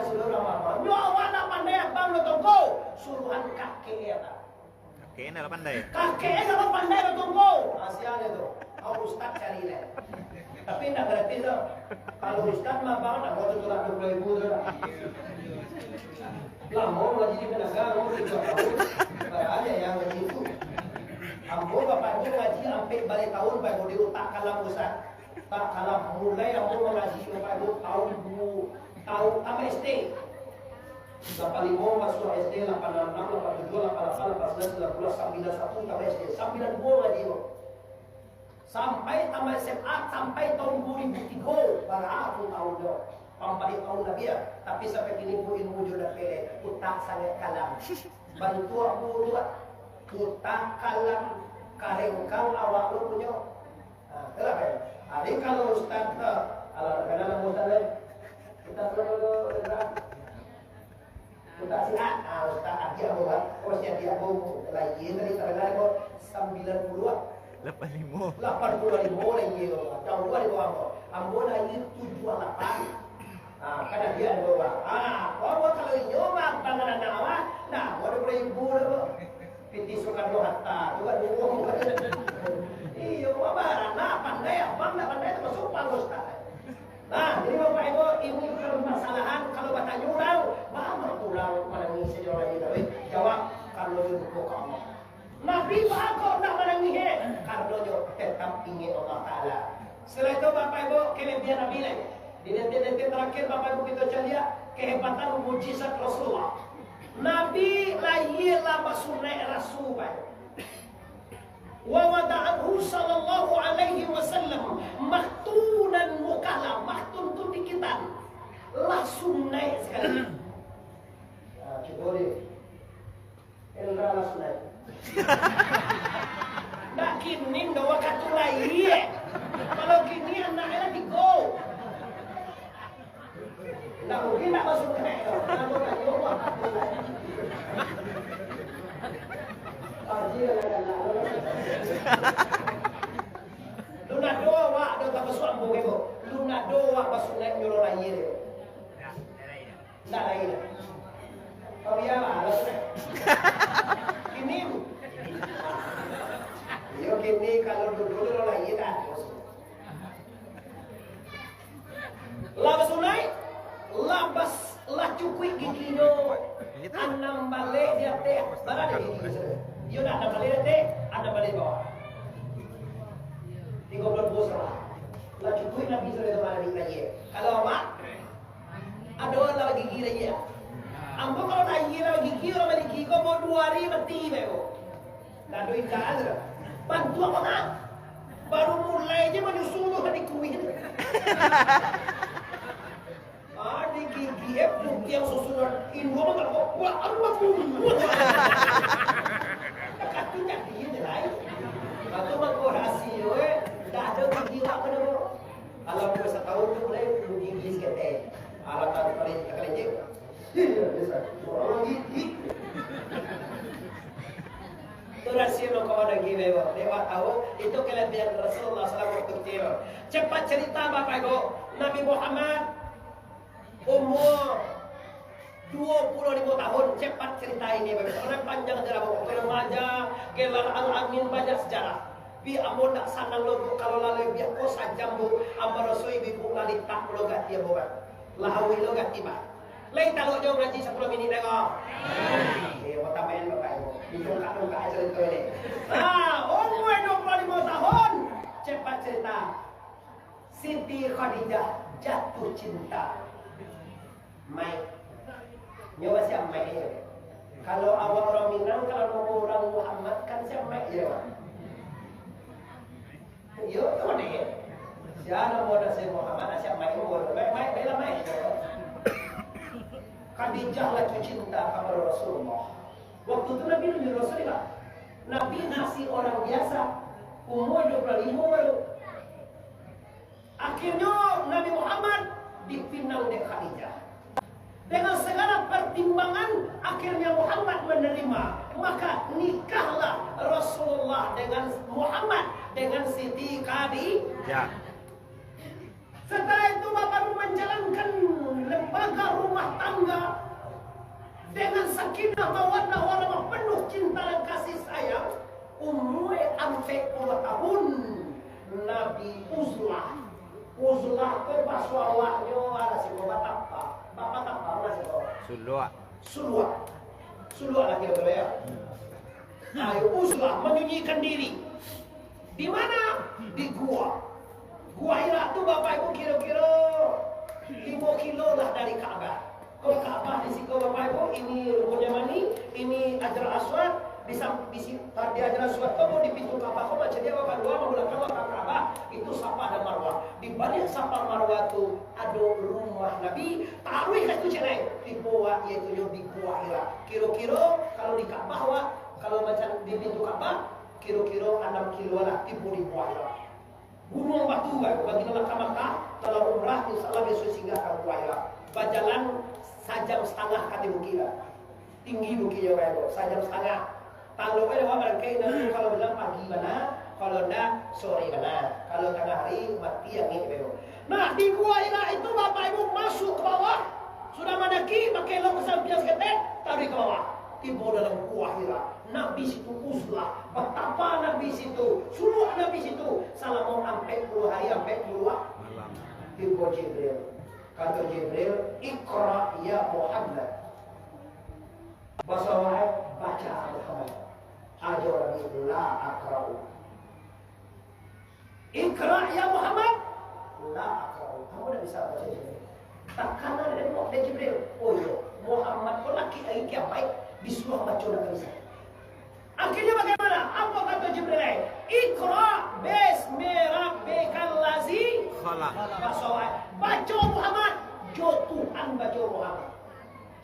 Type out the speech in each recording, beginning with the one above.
saudara mama. Nyawa na pandai abang lo tongko. Suruhan kakek ya tak. Kakeknya lah pandai. Kakeknya kalau pandai lo tongko. Asialnya tu. Kau ustaz cari lah. Tapi tidak berarti tu. Kalau ustaz mah bang nak buat tu lah 20,000 tu lah. Lama lagi di penaga, mau 3 tahun. Ada yang begitu. Ambo bapak itu ngaji sampai balik tahun baru diutak kalam besar. Tak kalam mulai ambo ngaji bapak itu tahun apa SD. 85 masuk SD, 86, 87, 88, 89, 90, 91 tambah SD. 92 ngaji lo. Sampai tambah SMA sampai tahun 2003 baru aku tahu dah. Pampali tahun Nabi ya, tapi sampai kini ilmu juga pede, utak sangat kalam. Bantu aku dulu, utak kalam, karengkang awak lu punya. Kenapa ya? Ada kalau Ustaz, kalau kadang-kadang Ustaz kita perlu utak sihat, Ustaz dia buat, dia lagi tadi kadang-kadang 90-an. 85 lagi loh. Jauh luar itu ambo lagi 78. Karena dia ada bawa. Kalau nyoba panganan awak, nah, ada beribu dah. Piti suka dohata, juga dua. Iyo, babaran, nah pandai, abang nak pandai itu masuk Ustaz. Nah, jadi bapak ibu, ibu permasalahan kalau bertanya orang, mama pulang menangis sejarah ini. Jawab kalau itu kamu. Nabi kok nak menangis? Karena tetap ingin Allah Taala. Setelah itu bapak ibu kelebihan Nabi lagi. Di nanti terakhir bapak ibu kita lihat kehebatan mujizat Rasulullah. Nabi lahirlah masunai Rasul. Wa wada'ahu sallallahu alaihi wasallam maktunan mukallam, maktun tu dikitan. Langsung naik sekali. Kita boleh. Elra langsung naik. Nak kini dah waktu lahir. Kalau kini anaknya lagi go. Tak mungkin nak masuk ke naik. Kalau nak jawab. Lu nak doa wak dah tak masuk ambo ke. Lu nak doa masuk naik nyuruh lahir. Tak lahir. Kau ya lah. Kini. Yo kini kalau dulu lahir dah. Labas sunai. Labas lah cukui giginya. Anam balik dia teh. Mana dia gigi? Yo nak anam balik teh, anam balik bawah. 30 bos lah. Lah cukui Nabi sudah mana di lagi. Kalau mak ada orang lagi gigi lagi ya. Ambo kalau lagi gigi orang balik gigi kau mau 2 hari mati bego. Dah duit dah ada. Bantu apa nak? Baru mulai je menyusul tu hari kuih. Di gigi pun yang susulan Indo mah kalau wah Allah pun. Katanya dia je lain. Atau mah rahsia dah ada gigi wak pada mo. Kalau kita setahun tu mulai gigi sikit alat kali je. Biasa. Orang gigi. Itu rahsia no kawan lagi bebo. Dewa tahu itu kelebihan Rasulullah SAW waktu kecil. Cepat cerita Bapak Ibu, Nabi Muhammad umur 25 tahun, cepat cerita ini karena panjang sejarah bapak remaja, gelar al-amin banyak sejarah. Bi amon tak sanang logo kalau lalu biar ko sajam bu amar rasoi bi bu lali tak logat dia bawa. Lahawi logat tiba. Lain tak jauh ngaji 10 minit tengok. Bapak main bapak ibu. Dibuka cerita ini. Umur 25 tahun, cepat cerita. Siti Khadijah jatuh cinta. Mai, nyawa siapa Mai ini? Kalau awal orang Minang, kalau orang Muhammad kan siapa Mai ya? Yo, tu mana ya? Siapa nama si Muhammad? Siapa Mai? Mai, bela Mai. Khadijah lagi cinta kepada Rasulullah. Waktu itu Nabi menjadi Rasulullah. Nabi nasi orang biasa, umur 25 baru. Akhirnya Nabi Muhammad dipinang oleh Khadijah. Dengan segala pertimbangan akhirnya Muhammad menerima. Maka nikahlah Rasulullah dengan Muhammad dengan Siti Khadijah. Setelah itu bapak menjalankan lembaga rumah tangga sakinah mawaddah warahmah, penuh cinta dan kasih sayang. Umur sampai 10 tahun Nabi Uzlah ke paswawaknya ada si bapak apa mana sih Sulwa lagi ya. Ayo Uzlah menyembunyikan diri. Di mana? Di gua. Gua Hira tuh Bapak Ibu kira-kira 5 kilo lah dari Ka'bah. Kalau Ka'bah di situ Bapak Ibu, ini rukunnya Yamani, ini Hajar Aswad, di Hajar Aswad kamu di pintu Ka'bah, kamu macam dia Bapak dua menggunakan Ka'bah, itu Safa dan Marwah. Di balik Safa Marwah itu ada rumah Nabi, taruh ke situ cerai di bawah yaitu di Gua Hira. Kira-kira kalau di Ka'bah, kalau macam di pintu Ka'bah, kira-kira 6 kilo lah tipu di Gua Hira. Gunung batu bagi Makkah kalau umrah insyaallah besok singgah ke Gua Hira. Berjalan sajam setengah kata bukira. Tinggi bukira bae, sajam setengah. Kalau ada barangkali nanti kalau bilang pagi mana, kalau enggak sore mana. Kalau tengah hari mati yang ini bae. Nah, di Gua Hira itu Bapak Ibu masuk ke bawah. Sudah mendaki pakai lok sampian seketek, tarik ke bawah. Tiba dalam Gua Hira. Nabi situ Uzlah, betapa Nabi situ, seluruh Nabi situ, selama sampai 10 hari sampai 10 malam. Tiba Jibril, kata Jibril, Iqra ya Muhammad. Bahasa wahai baca Muhammad. Ajar Nabi la akra'u. Iqra ya Muhammad, la akra'u. Kamu dah bisa baca Jibril. Tak kanan dan dari Jibril. Oh iya, Muhammad pun laki lagi yang baik disuruh baca dan bisa. Akhirnya bagaimana? Apa kata Jibril? Iqra bismi rabbikal ladzi khalaq. Baca Muhammad, jo Tuhan baca Muhammad.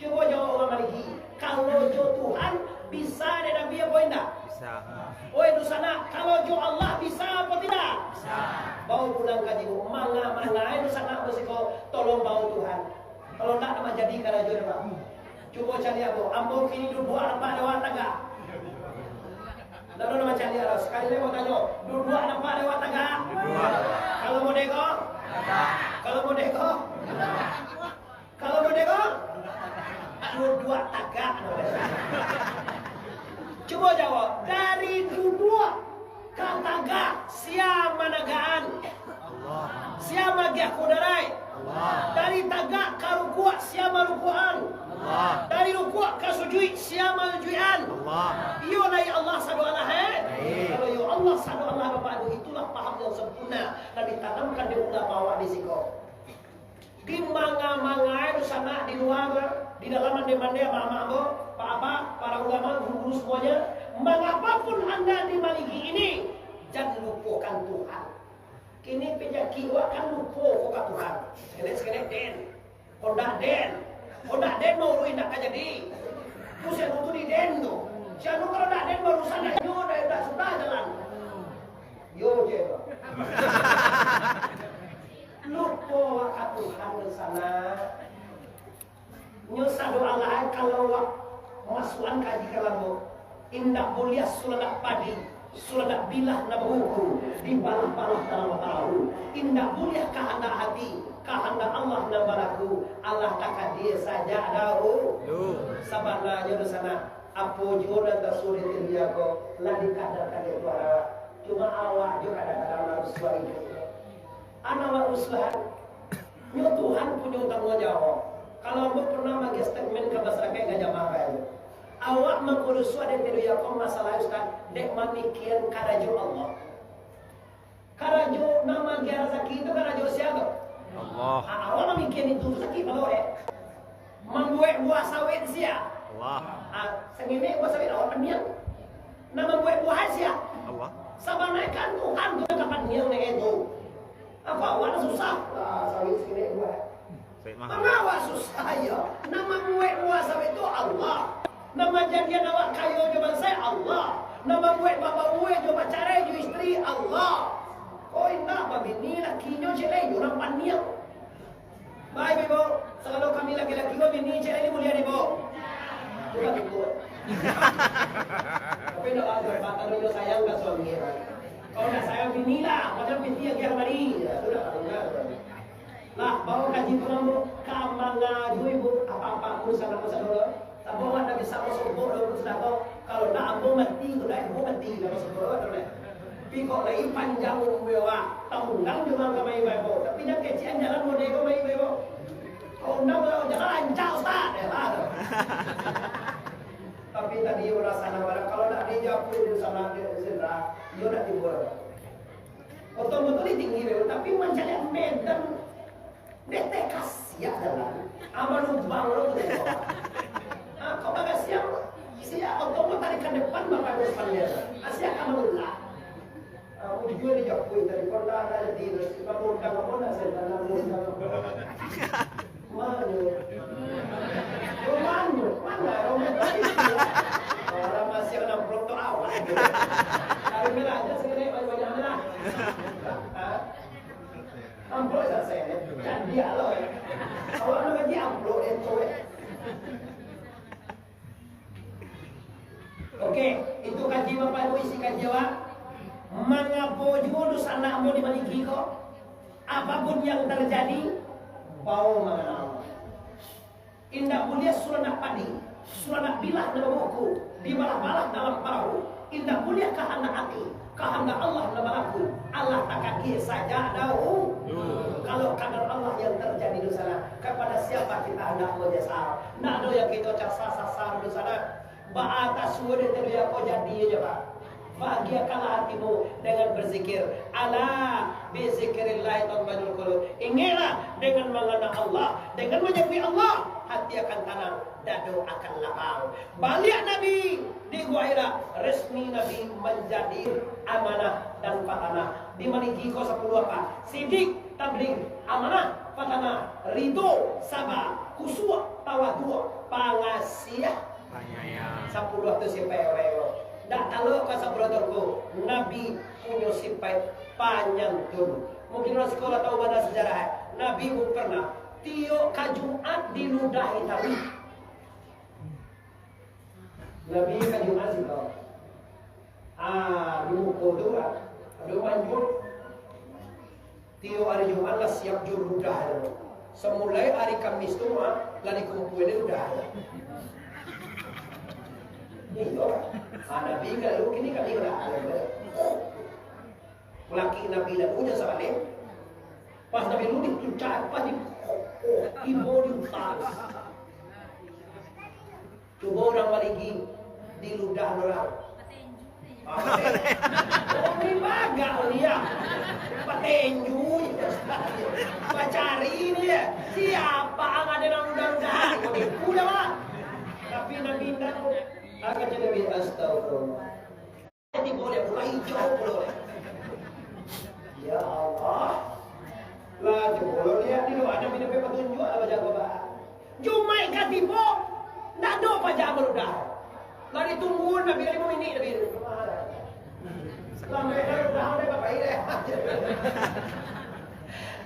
Coba jawab orang lagi. Kalau jo Tuhan bisa ada Nabi apa enggak? Bisa. Oh itu sana. Kalau jo Allah bisa apa tidak? Bisa. Bawa pulang kaji bu. Mana itu sana bersiko tolong bawa Tuhan. Kalau enggak nama jadi karena jo Pak. Coba cari aku. Ambo kini dulu apa lewat tangga. Lalu macam dia lah. Sekali lagi mau tanya, dua apa lewat tangga? Dua. Kalau mau nego? Kalau mau nego? Kalau mau nego? Dua tangga. Coba jawab. Dari dua ke tangga, siapa nagaan? Allah. Siapa gia kudarai? Allah. Dari tangga ke rukuk, siapa rukuan? Allah. Dari rukuk ke sujud, siapa sujudan? Allah. Iyo lai Allah sadu Allah Kalau yo Allah sadu Allah Bapak Ibu, itulah paham yang sempurna dan ditanamkan di ulama awak di siko. Di manga-manga itu sana di luar, di dalam mandi-mandi mama-mama, para ulama, guru-guru semuanya, mengapapun Anda di Maliki ini, jangan lupakan Tuhan. Kini penyakit kan lupa ke Tuhan. Sekali-sekali den, Honda den mau ruin nak jadi. Pusat itu di den tu. Siapa kalau nak den baru sana yo dah sudah jalan. Yo je. Lupa ke Tuhan di sana. Nyusah doa Allah kalau masukan kaji kalau indah mulia surat padi. Surat bilah nabuku di balah-balah dalam tahu indah mulia kehendak hati kehendak Allah nabaraku Allah takkan dia saja dahu sabarlah jodoh sana apa jodoh tersulit dia kok lah dikadarkan dia tuara cuma awak juga kadang-kadang harus suami anak usaha nyo Tuhan punya tanggung jawab kalau mau pernah bagi statement ke masyarakat gak jamaah kayak awak mengurus suara yang tidak yakin masalah Ustaz dek memikir karajo Allah karajo nama dia rezeki itu karajo siapa? Allah awak memikir itu rezeki kalau membuat buah sawit siapa? Allah segini buah sawit awak peniang nama buat buah siapa? Allah sabar naikkan Tuhan tu kapan niang itu apa awak susah sawit segini buah mengawak susah ya nama buah sawit itu Allah nama jadian awak kayu jaman saya Allah. Nama buat bapak buat coba cara ju istri Allah. Oh indah babi ni lakinya cile orang paniang. Baik ibu, selalu kami laki-laki babi ni cile ni mulia ibu. Bukan ibu. Tapi nak ada kalau dia sayang ke suami. Kalau nak sayang bini lah, macam binti yang kian mari. Sudah enggak. Lah bawa kaji kamu kamanga ibu apa-apa urusan apa sahaja. Tabung Nabi sama sombong dalam sedekah. Kalau nak ambo mati, tu dah ambo mati dalam sedekah tu dah. Pi kok lagi panjang umurnya, tahun juga kami ibu. Tapi yang kecil jalan model kami ibu. Oh, nak jangan lancar Ustaz. Tapi tadi orang sana barang kalau nak dijawab di sana sendra, dia nak dibuat. Betul-betul tinggi dia, tapi mencari medan detekas ya dalam. Amal ubang lo tu. Kau bagai siap otomatis tarikan depan bapak depan dia. Asyik kamu lah. Ujung dia jauh dari kota ada di kamu nak senang mana? Mana orang orang masih ada proto awal. Hari merah aja segini banyak merah. Amplop selesai. Dan dia loh. Kalau nak gaji amplop itu. Oke, itu kaji Bapak Ibu isi kaji Pak. Mengapo judul anak mau dimaliki kok. Apapun yang terjadi, bau mengenal Allah. Indah mulia surah nak padi, surah nak bilah dalam buku, dibalah-balah dalam perahu. Indah mulia kehendak hati, kehendak Allah dalam aku. Allah tak kaki saja tahu. Kalau kadar Allah yang terjadi di sana, kepada siapa kita hendak menjasa? Nak ada yang kita sasar di sana. Ba'atas sudah terlihat kau jadi aja Pak. Bahagiakanlah hatimu dengan berzikir. Ala bizikrillah tatma'innul qulub. Ingatlah dengan mengenal Allah, dengan menyebut Allah, hati akan tenang, dadu akan lapang. Balik Nabi di Gua Hira, resmi Nabi menjadi amanah dan fatanah. Dimiliki kau 10 apa? Sidik, tabligh, amanah, fatanah, ridho, sabar, khusyuk, tawadhu, pangasiah. 10 tu siapa yang dah tahu kata brotherku, Nabi punya sifat panjang tu. Mungkin orang sekolah tahu pada sejarah. Nabi pun pernah tiok ke Jumat diludahi tapi. Nabi ke Jumat sih tahu. Di muka tu ada manjur. Tiok hari Jumat lah siap jur ludah. Semulai hari Kamis tu lari kumpul dia ludah. Itu Nabi kalau kini kali dah laki Nabi dan punya salim pas Nabi lu dipucat pas di ibu diutas coba orang lagi di ludah orang ini bagal dia petinju pacari dia siapa ada dalam ludah-ludahan udah lah tapi Nabi dan akan jadi astagfirullah. Jadi boleh mulai hijau boleh. Ya Allah. Lah jebol lihat di luar ada bina petunjuk apa jago bah. Jumai katipo. Ndak do pajak berudah. Lah ditunggu Nabi 5 minit Nabi. Sampai dah udah bapak ini.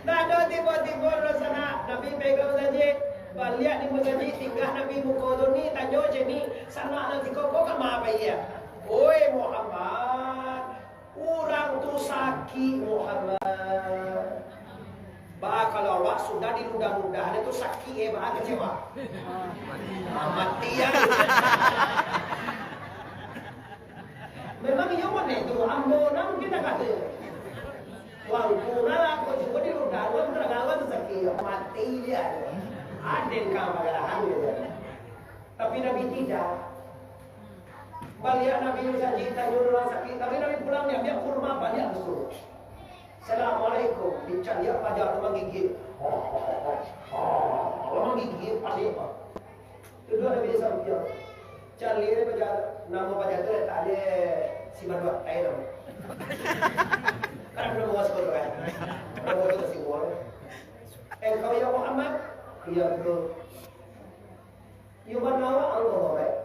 Ndak do tiba-tiba sana Nabi pegang saja. Balik di mengaji tinggal Nabi Mukodoni tanyo jeni sana nanti kok kama apa ya? Oi Muhammad, orang tu sakit Muhammad. Bah kalau awak sudah diludah-ludah itu sakit bah kecewa. Mati ya. Memang iya mana itu ambo nam kita kata. Wang puna aku juga diludah, wang tergawa tu sakit mati dia. Aden kau bagarahan dia. Tapi Nabi tidak. Balik Nabi saja tanya orang sakit. Tapi Nabi pulang dia kurma balik dulu. Assalamualaikum. Dicari apa dia menggigit. Menggigit pasti apa? Itu Nabi sampai. Cari dia baca nama baca tu tak ada siman dua air. Karena belum muas kau kan. Belum itu siwar. Engkau ya Muhammad. Ya bro, you mana Allah baik?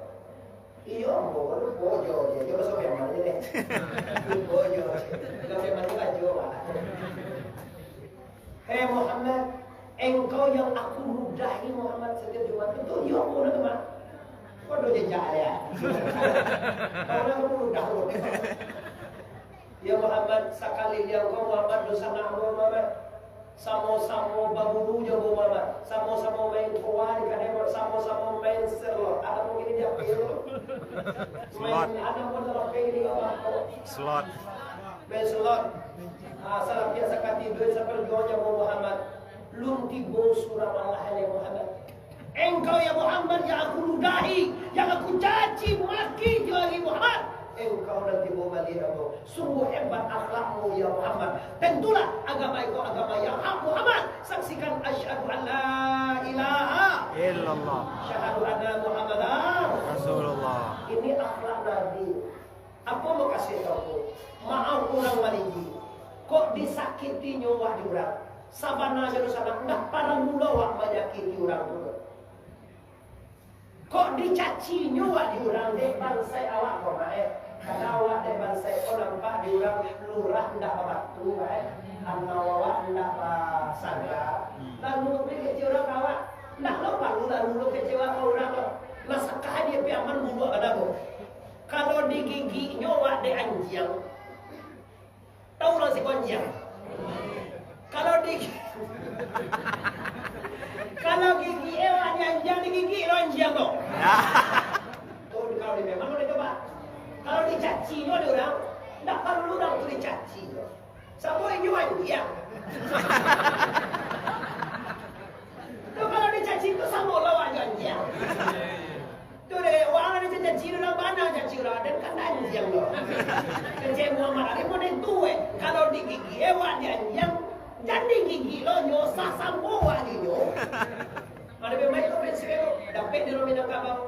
Iya Allah, bojo dia, coba sampai mana ni? Bojo, sampai mana lagi coba? Hei Muhammad, engkau yang aku ludahi Muhammad setiap Jumat itu, ya Allah teman. Kau dah jejak ya? Kau dah ludah ya Muhammad, sekali yang kau Muhammad dosa nak Muhammad, samo-samo baburu je Muhammad. sama-sama main kuah di kadang sama-sama main slot. Ada mungkin dia pil. Main ada pun dalam ini apa? Slot. Main slot. Salah biasa kati duit sampai jualnya Muhammad. Lum tibo surah Allah ya Muhammad. Engkau ya Muhammad yang aku ludahi, yang aku caci maki lagi Muhammad. Engkau nanti mau melihatmu. Sungguh hebat akhlakmu ya Muhammad. Tentulah agama itu agama yang hak Muhammad. Saksikan asyhadu an la ilaha Illallah. asyhadu anna Muhammadan Rasulullah. Ini akhlak Nabi. Aku mau kasih tahu. Maaf orang maliki. Kok disakiti nyawa di orang? Sabana jadi sana ndak parang mula wak menyakiti orang dulu. Kok dicaci nyawa di orang dek bansai awak kok mae. Kalau awak dek bansai kok nampak di orang lurah ndak batu mae. Anna awak ndak sangga. Lalu kecil orang awak ndak lupa lalu kecewa kau orang lo. Nasakah dia piaman bulu ada kok. Kalau digigit nyawa dek anjing. Tahu lah si konjang. Kalau gigi ewan anjing digigit lo anjing lo. Oh kalau di memang udah coba. Kalau dicaci lo ada orang, tak perlu orang tu dicaci. Semua yang anjing. Tu kalau dicaci tu sama lo anjing. Tu deh orang ada caci orang mana caci orang dan kan anjing lo. Kerja Muhammad Ali pun itu kalau digigit ewan anjing. Jadi gigi lo nyosa sampoa nyo. Ada pemain lo pensero, dapat di Minangkabau.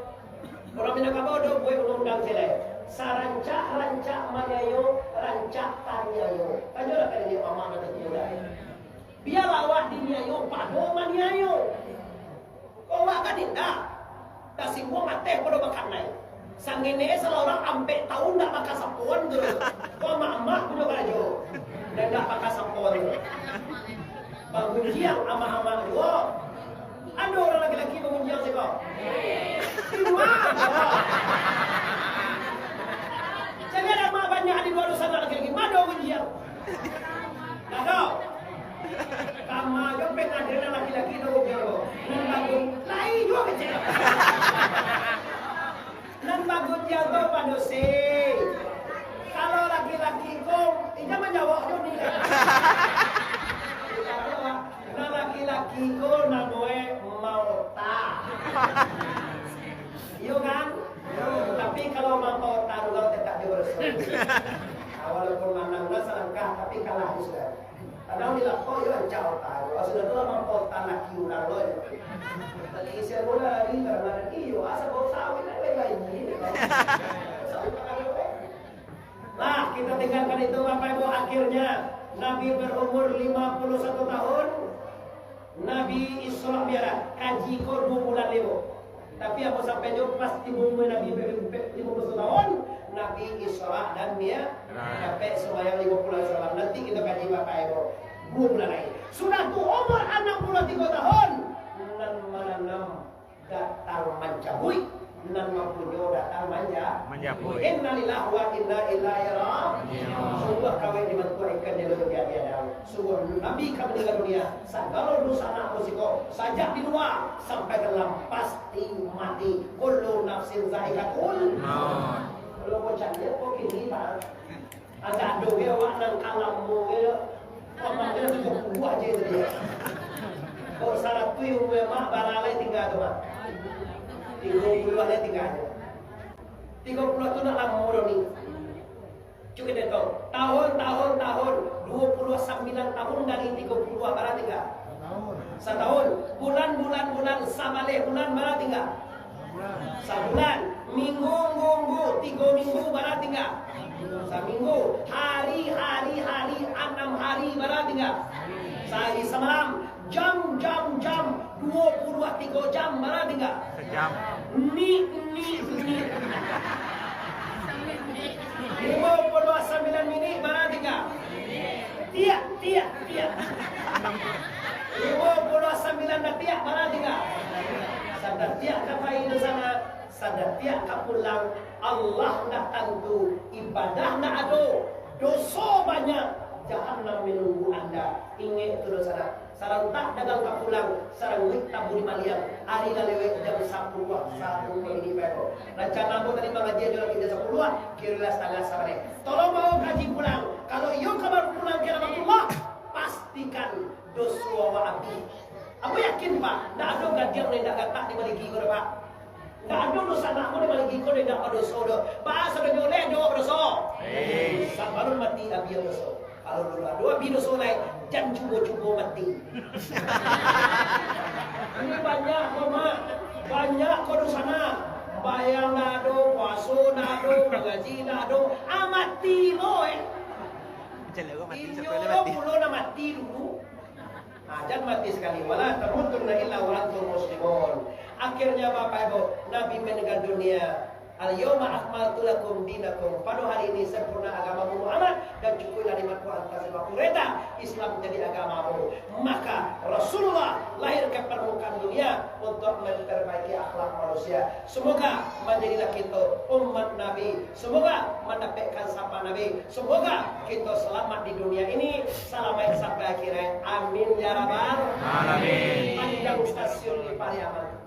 Orang Minangkabau do gue undang celai. Saranca manyayo, ranca tanyayo. Kanyo lah kali dia mama nanti juga. Biar lawak dinyayo, pado manyayo. Kau wakan indah. Tak simbo mate pada makan naik. Sangene seorang ampe tahun tak makan sampoan terus. Kau mak punya baju. Dan tak pakai sampoan terus. Pengunjian ama-ama dua. Ada orang laki-laki pengunjian sih kok. Dua. Saya ada mak banyak di luar sana laki-laki. Mana pengunjian? Tak tahu. Kamu aja pengadil laki-laki itu pengunjian. Nampak lain juga kecil. Nampak pengunjian tu pada si. Kalau laki-laki kau, ini menjawab tu ni. Nah laki-laki ko na gue mau tak. Iya kan? Tapi kalau mau tak lo tetap diurus. Walaupun manangnya selangkah tapi kalah sudah. Kadang bilang kok yo jauh tahu. Sudah tu mau tak laki udah lo. Tadi saya mula di karena iyo asal bau sawit lain ini. Nah, kita tinggalkan itu Bapak Ibu akhirnya Nabi berumur 51 tahun. Nabi Isra biara kaji ko 2 bulan lebo. Tapi apa sampai jauh pasti umur Nabi 51 tahun. Nabi Isra dan dia sampai sembahyang 50 salam. Nanti kita kaji Bapak Ibu 2 bulan lagi. Sudah tu umur 63 tahun. Nan mananam datang mencabui. Nan mempunyai datang menjabui. Innalillahi wa inna ilaihi raji'un. Sungguh kawin dibantu ikan di luar dia. Sungguh Nabi kami meninggal dunia. Segala dosa anak musiko sajak di luar sampai dalam pasti mati. Kullu nafsin za'iqatul maut. Kalau bocahnya kok gini pak. Ada doa waknan kalammu ya. Omongnya juga buah aja itu dia. Kok salah tu yang mak baralai tinggal tu mak. 30 ada tinggalnya. 30 tu nak lama dah ni. Cuba kita tahu. Tahun 29 tahun dari 30 berapa tinggal? Setahun. Bulan samale bulan berapa tinggal? Sebulan. Minggu 3 minggu berapa tinggal? Seminggu. Hari 6 hari berapa tinggal? Sehari semalam. Jam 23 jam berapa tinggal? Sejam. Ni 59 minit berapa tinggal? Tiap 59 detik berapa tinggal? Sadar tiap kapai di sana, sadar tiap kapulang. Allah nak tentu ibadah nak ado, dosa banyak, jahannam menunggu anda. Ingat itu dosa. sarang tak dagang tak pulang, sarang wik tak buli maliang. Hari lewek jam 10 satu ini peko. Rencana mo tadi mengaji aja lagi jam 10 kira setengah sabane. Tolong mau kaji pulang. Kalau iyo kabar pulang ke rahmatullah, pastikan dosa wa abi. Aku yakin Pak, tak ada gadiang yang tak gatak di maliki ko Pak. Tak ada dosa nak mo di maliki ko yang tak dosa do. Bahasa do nyole jawab dosa. Sabarun mati abi dosa. Kalau dulu ada abi dosa lain, jangan cubo-cubo mati. Ini banyak kok Mak, banyak kok dosa nak. Bayang nado, puasa nado, mengaji nado, amati boy. Macam mana mati Inyo sampai mati. pulo na mati dulu. Jangan mati sekali. Wala tamutunna illa wa antum muslimun. Akhirnya Bapak Ibu, Nabi meninggal dunia. Al-yawma akmaltu lakum dinakum. Pada hari ini sempurna agamamu Muhammad dan cukuplah nikmatku atas waktu reda Islam menjadi agamamu. Maka Rasulullah lahir ke permukaan dunia untuk memperbaiki akhlak manusia. Semoga menjadilah kita umat Nabi. Semoga mendapatkan sapa Nabi. Semoga kita selamat di dunia ini sampai akhirat. Amin ya rabbal alamin. Panjang stasiun di Pariaman.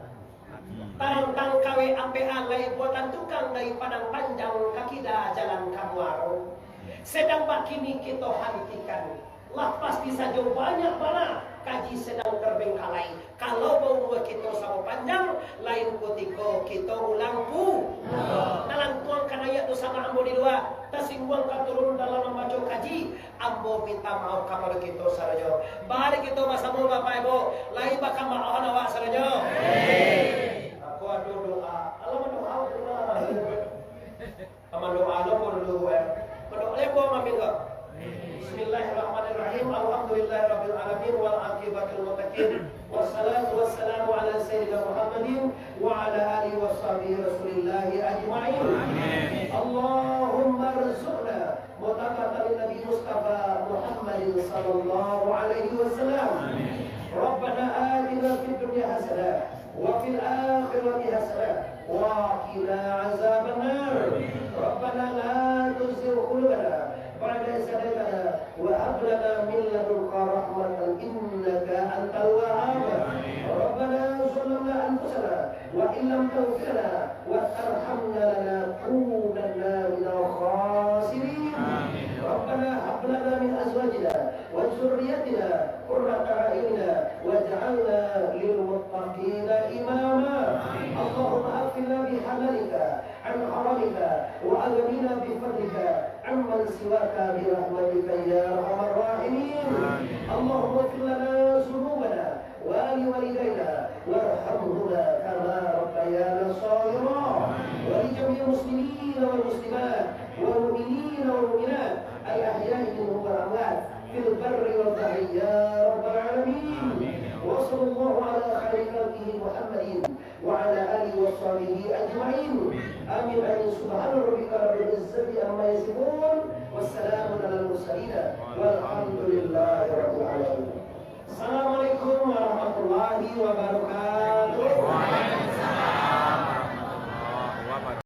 Tarantang kawe ampe alai buatan tukang dari Padang Panjang kakida jalan Kabuaro. Sedang bakini kita hentikan. Lah pasti saja banyak mana kaji sedang terbengkalai. Kalau mau kita sama panjang, lain kutiko kita ulang pu. Nalang tuang kanaya tu sama ambo di luar. Tasingguang turun dalam membaca kaji. Ambo minta maaf kepada kita sarajo. Bahari kita masa mau Bapak Ibu, lain bakal maaf awak sarajo. Aku doa, Allah mendoa Bismillahirrahmanirrahim. Alhamdulillahirabbil alamin wal aqibatul muttaqin. Wassalatu wassalamu ala sayyidina Muhammadin wa ala alihi washabihi Rasulillah ajma'in. Allahumma rzuqna mutabatan Nabi Mustafa Muhammadin sallallahu alaihi wasallam. Rabbana atina fid dunya hasanah وفي الآخرة حسنة وقنا عذاب النار ربنا لا تزغ قلوبنا بعد إذ هديتنا وهب لنا من لدنك رحمة إنك أنت الوهاب ربنا ظلمنا أنفسنا وإن لم تغفر لنا وترحمنا لنكونن من الخاسرين ربنا هب لنا من أزواجنا وذريتنا قرة أعين واجعلنا للمتقين إماما اللهم أغفرنا بحلالك عن حرامك وأغننا بفضلك عمن سواك برحمتك يا أرحم الراحمين اللهم اغفر لنا ذنوبنا ولوالدينا وارحمهما كما ربيانا صغيرا ولجميع المسلمين والمسلمات والمؤمنين والمؤمنات الأحياء منهم والأموات في البر والبحر يا رب العالمين وصلى الله على خير خلقه محمد وعلى آله وصحبه أجمعين آمين آمين سبحان ربك رب العزة عما يصفون والسلام على المرسلين والحمد لله رب العالمين. Assalamualaikum warahmatullahi wabarakatuh.